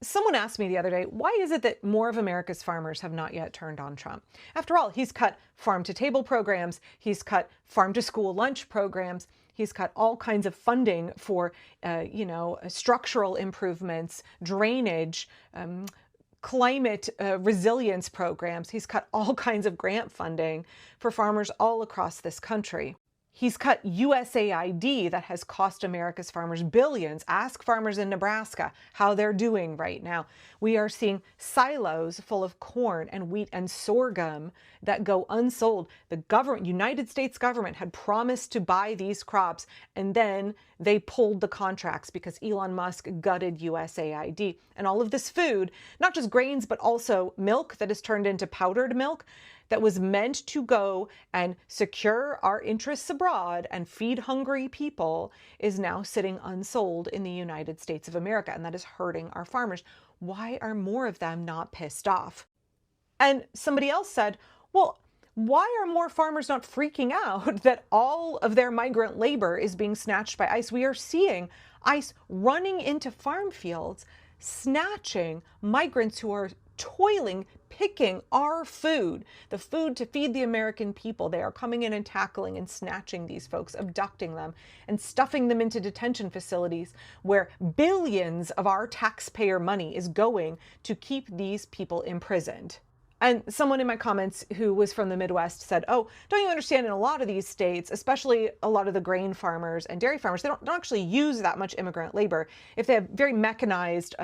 Someone asked me the other day, why is it that more of America's farmers have not yet turned on Trump? After all, he's cut farm to table programs, he's cut farm to school lunch programs, he's cut all kinds of funding for, structural improvements, drainage, climate resilience programs. He's cut all kinds of grant funding for farmers all across this country. He's cut USAID that has cost America's farmers billions. Ask farmers in Nebraska how they're doing right now. We are seeing silos full of corn and wheat and sorghum that go unsold. The government, United States government, had promised to buy these crops, and then they pulled the contracts because Elon Musk gutted USAID. And all of this food, not just grains, but also milk that is turned into powdered milk, that was meant to go and secure our interests abroad and feed hungry people, is now sitting unsold in the United States of America, and that is hurting our farmers. Why are more of them not pissed off? And somebody else said, well, why are more farmers not freaking out that all of their migrant labor is being snatched by ICE? We are seeing ICE running into farm fields, snatching migrants who are toiling, picking our food, the food to feed the American people. They are coming in and tackling and snatching these folks, abducting them, and stuffing them into detention facilities where billions of our taxpayer money is going to keep these people imprisoned. And someone in my comments who was from the Midwest said, oh, don't you understand, in a lot of these states, especially a lot of the grain farmers and dairy farmers, they don't actually use that much immigrant labor. If they have very mechanized,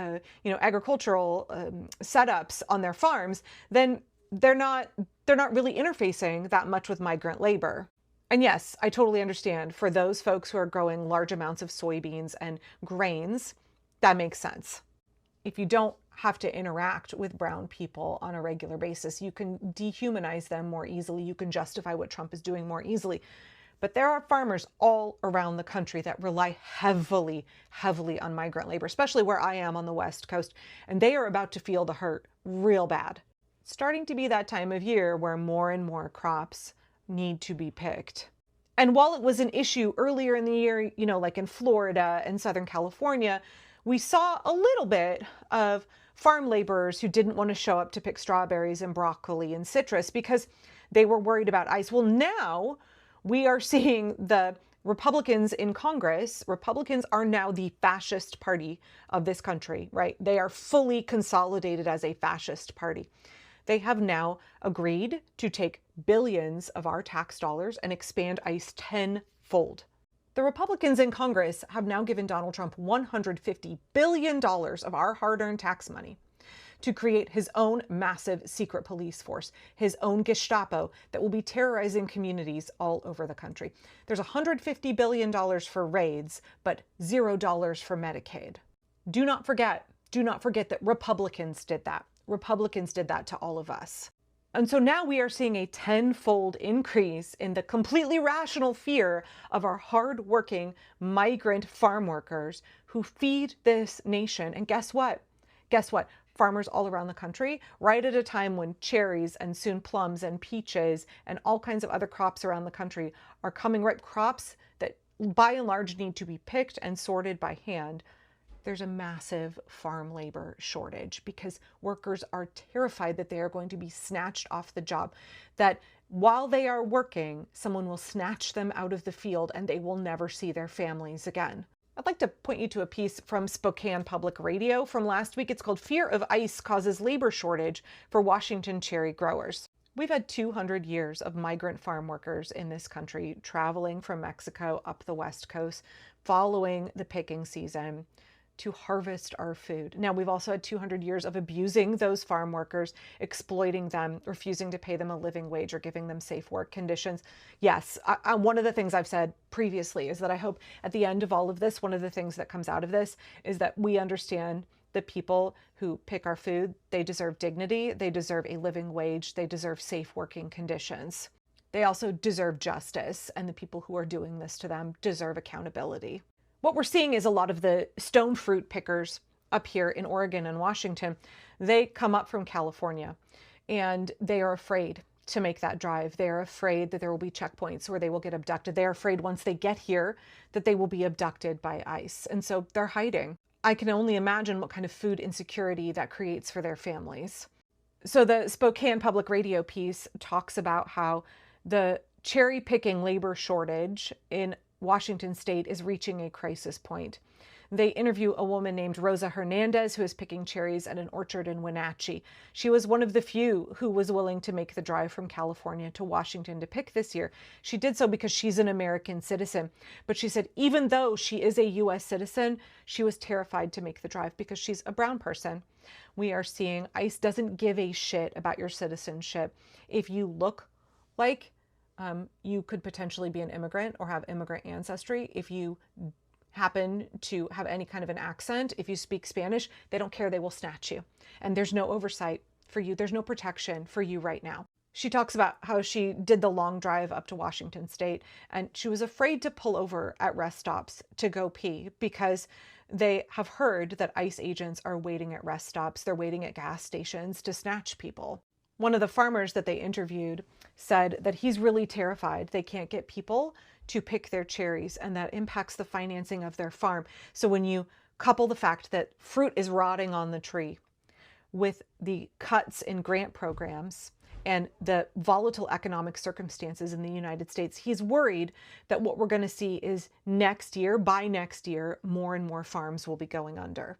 agricultural setups on their farms, then they're not really interfacing that much with migrant labor. And yes, I totally understand, for those folks who are growing large amounts of soybeans and grains, that makes sense. If you don't have to interact with brown people on a regular basis, you can dehumanize them more easily. You can justify what Trump is doing more easily. But there are farmers all around the country that rely heavily, heavily on migrant labor, especially where I am on the West Coast. And they are about to feel the hurt real bad. It's starting to be that time of year where more and more crops need to be picked. And while it was an issue earlier in the year, like in Florida and Southern California, we saw a little bit of farm laborers who didn't want to show up to pick strawberries and broccoli and citrus because they were worried about ICE. Well, now we are seeing the Republicans in Congress. Republicans are now the fascist party of this country, right? They are fully consolidated as a fascist party. They have now agreed to take billions of our tax dollars and expand ICE tenfold. The Republicans in Congress have now given Donald Trump $150 billion of our hard-earned tax money to create his own massive secret police force, his own Gestapo that will be terrorizing communities all over the country. There's $150 billion for raids, but $0 for Medicaid. Do not forget that Republicans did that. Republicans did that to all of us. And so now we are seeing a tenfold increase in the completely rational fear of our hardworking migrant farm workers who feed this nation. And guess what? Farmers all around the country, right at a time when cherries and soon plums and peaches and all kinds of other crops around the country are coming ripe, crops that by and large need to be picked and sorted by hand. There's a massive farm labor shortage because workers are terrified that they are going to be snatched off the job, that while they are working, someone will snatch them out of the field and they will never see their families again. I'd like to point you to a piece from Spokane Public Radio from last week. It's called "Fear of ICE Causes Labor Shortage for Washington Cherry Growers." We've had 200 years of migrant farm workers in this country traveling from Mexico up the West Coast, following the picking season to harvest our food. Now, we've also had 200 years of abusing those farm workers, exploiting them, refusing to pay them a living wage or giving them safe work conditions. Yes, one of the things I've said previously is that I hope at the end of all of this, one of the things that comes out of this is that we understand the people who pick our food, they deserve dignity, they deserve a living wage, they deserve safe working conditions. They also deserve justice, and the people who are doing this to them deserve accountability. What we're seeing is a lot of the stone fruit pickers up here in Oregon and Washington, they come up from California and they are afraid to make that drive. They're afraid that there will be checkpoints where they will get abducted. They're afraid once they get here that they will be abducted by ICE. And so they're hiding. I can only imagine what kind of food insecurity that creates for their families. So the Spokane Public Radio piece talks about how the cherry picking labor shortage in Washington state is reaching a crisis point. They interview a woman named Rosa Hernandez, who is picking cherries at an orchard in Wenatchee. She was one of the few who was willing to make the drive from California to Washington to pick this year. She did so because she's an American citizen. But she said even though she is a U.S. citizen, she was terrified to make the drive because she's a brown person. We are seeing ICE doesn't give a shit about your citizenship. If you look like you could potentially be an immigrant or have immigrant ancestry, if you happen to have any kind of an accent, if you speak Spanish, they don't care, they will snatch you. And there's no oversight for you. There's no protection for you right now. She talks about how she did the long drive up to Washington state and she was afraid to pull over at rest stops to go pee because they have heard that ICE agents are waiting at rest stops. They're waiting at gas stations to snatch people. One of the farmers that they interviewed said that he's really terrified they can't get people to pick their cherries and that impacts the financing of their farm. So when you couple the fact that fruit is rotting on the tree with the cuts in grant programs and the volatile economic circumstances in the United States, he's worried that what we're going to see is by next year, more and more farms will be going under.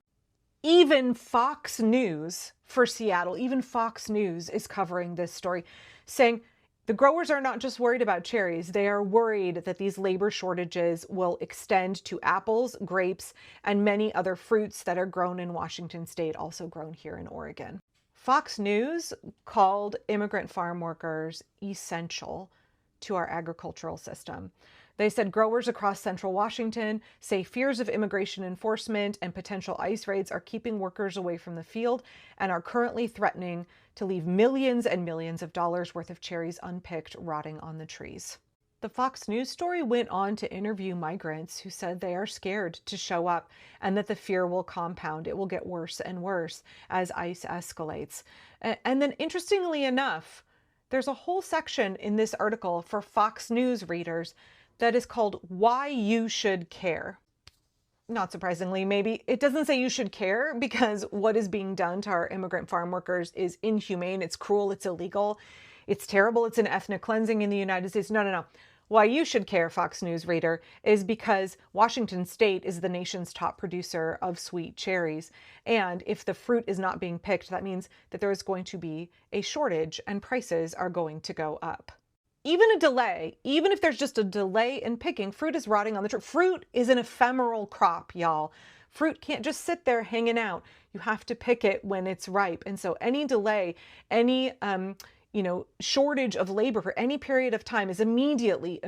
Even Fox News for Seattle, even Fox News is covering this story, saying the growers are not just worried about cherries, they are worried that these labor shortages will extend to apples, grapes, and many other fruits that are grown in Washington state, also grown here in Oregon. Fox News called immigrant farm workers essential to our agricultural system. They said growers across central Washington say fears of immigration enforcement and potential ICE raids are keeping workers away from the field and are currently threatening to leave millions and millions of dollars worth of cherries unpicked, rotting on the trees. The Fox News story went on to interview migrants who said they are scared to show up and that the fear will compound. It will get worse and worse as ICE escalates. And then interestingly enough, there's a whole section in this article for Fox News readers that is called Why You Should Care. Not surprisingly, maybe. It doesn't say you should care because what is being done to our immigrant farm workers is inhumane, it's cruel, it's illegal, it's terrible, it's an ethnic cleansing in the United States. No. Why you should care, Fox News reader, is because Washington state is the nation's top producer of sweet cherries. And if the fruit is not being picked, that means that there is going to be a shortage and prices are going to go up. Even a delay, even if there's just a delay in picking, fruit is rotting on the tree. Fruit is an ephemeral crop, y'all. Fruit can't just sit there hanging out. You have to pick it when it's ripe. And so any delay, any shortage of labor for any period of time is immediately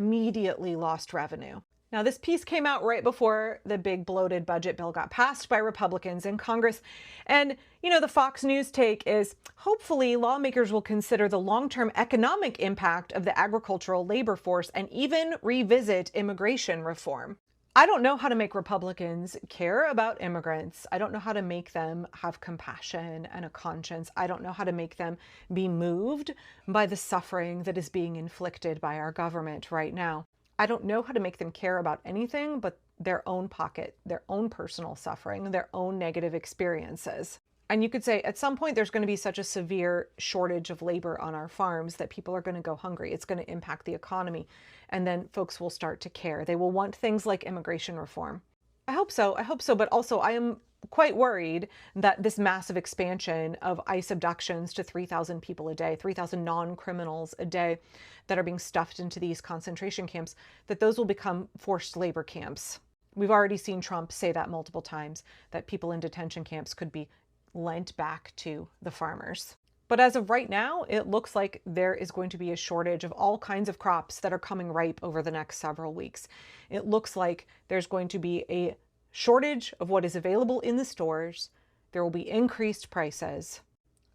lost revenue. Now, this piece came out right before the big bloated budget bill got passed by Republicans in Congress. And, the Fox News take is hopefully lawmakers will consider the long-term economic impact of the agricultural labor force and even revisit immigration reform. I don't know how to make Republicans care about immigrants. I don't know how to make them have compassion and a conscience. I don't know how to make them be moved by the suffering that is being inflicted by our government right now. I don't know how to make them care about anything but their own pocket, their own personal suffering, their own negative experiences. And you could say at some point there's going to be such a severe shortage of labor on our farms that people are going to go hungry. It's going to impact the economy. And then folks will start to care. They will want things like immigration reform. I hope so. But also I am quite worried that this massive expansion of ICE abductions to 3,000 people a day, 3,000 non-criminals a day that are being stuffed into these concentration camps, that those will become forced labor camps. We've already seen Trump say that multiple times, that people in detention camps could be lent back to the farmers. But as of right now, it looks like there is going to be a shortage of all kinds of crops that are coming ripe over the next several weeks. It looks like there's going to be a shortage of what is available in the stores. There will be increased prices.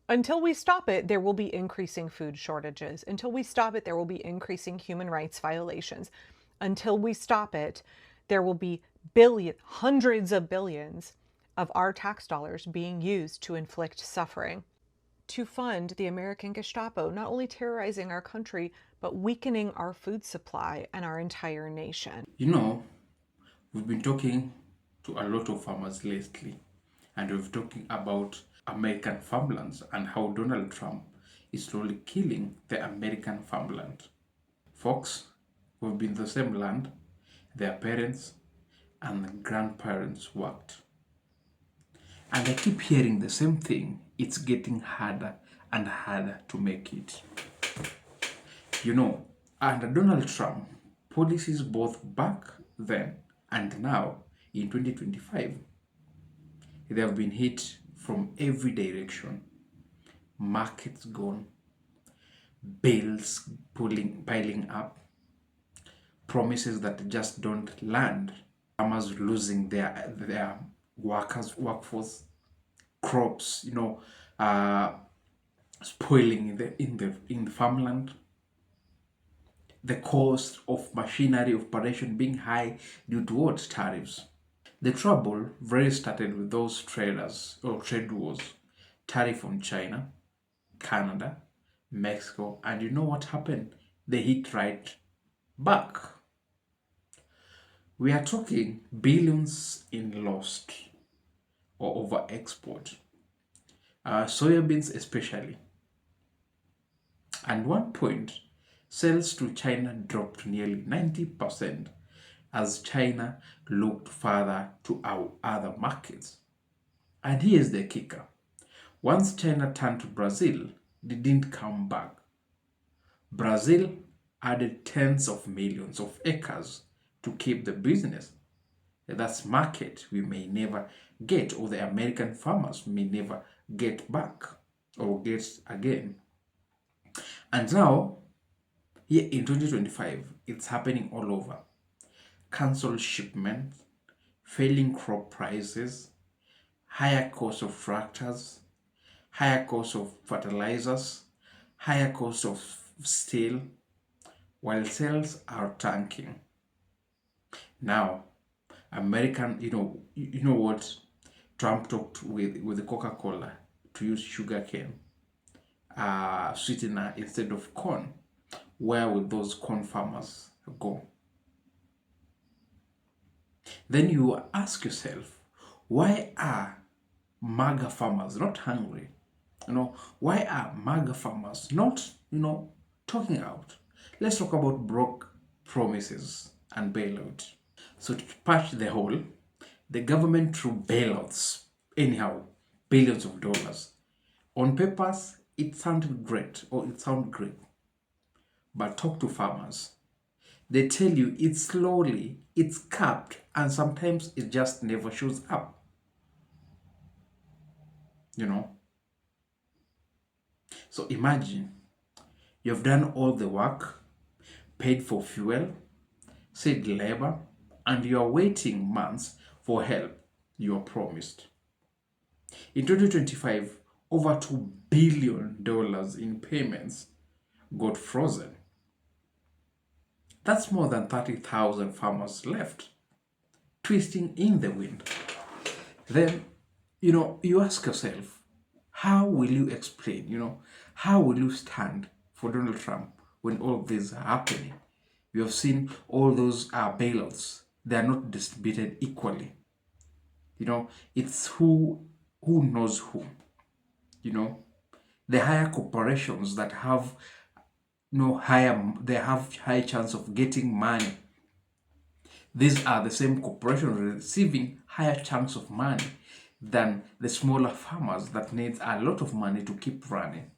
Until we stop it, there will be increasing food shortages. Until we stop it, there will be increasing human rights violations. Until we stop it, there will be hundreds of billions of our tax dollars being used to inflict suffering, to fund the American Gestapo, not only terrorizing our country, but weakening our food supply and our entire nation. We've been talking to a lot of farmers lately, and we're talking about American farmlands and how Donald Trump is slowly killing the American farmland. Folks, we've been the same land their parents and grandparents worked. And I keep hearing the same thing. It's getting harder and harder to make it. Under Donald Trump, policies both back then and now in 2025, they have been hit from every direction. Markets gone, bills piling up, promises that just don't land, farmers losing their workforce, crops, spoiling in the farmland, the cost of machinery operation being high due to what? Tariffs. The trouble really started with those traders or trade wars, tariff on China, Canada, Mexico, and you know what happened? They hit right back. We are talking billions in lost or over export, soybeans especially. At one point, sales to China dropped nearly 90% as China looked further to our other markets. And here's the kicker. Once China turned to Brazil, they didn't come back. Brazil added tens of millions of acres to keep the business. That's market we may never get, or the American farmers may never get back or get again. And now, here in 2025, it's happening all over. Cancelled shipments, failing crop prices, higher cost of tractors, higher cost of fertilizers, higher cost of steel, while sales are tanking. Now, American, you know what? Trump talked with the Coca-Cola to use sugarcane sweetener instead of corn. Where will those corn farmers go? Then you ask yourself, why are MAGA farmers not hungry? Why are MAGA farmers not, talking out? Let's talk about broke promises and bailout. So to patch the hole, the government threw bailouts, anyhow, billions of dollars. On papers, it sounded great, or it sounded great. But talk to farmers. They tell you it's slowly, it's capped, and sometimes it just never shows up. So imagine, you've done all the work, paid for fuel, saved labor, and you're waiting months for help you are promised. In 2025, over $2 billion in payments got frozen. That's more than 30,000 farmers left, twisting in the wind. Then, you ask yourself, how will you explain, how will you stand for Donald Trump when all of this are happening? You have seen all those bailouts. They are not distributed equally. It's who knows who. The higher corporations that have they have high chance of getting money. These are the same corporations receiving higher chunks of money than the smaller farmers that need a lot of money to keep running.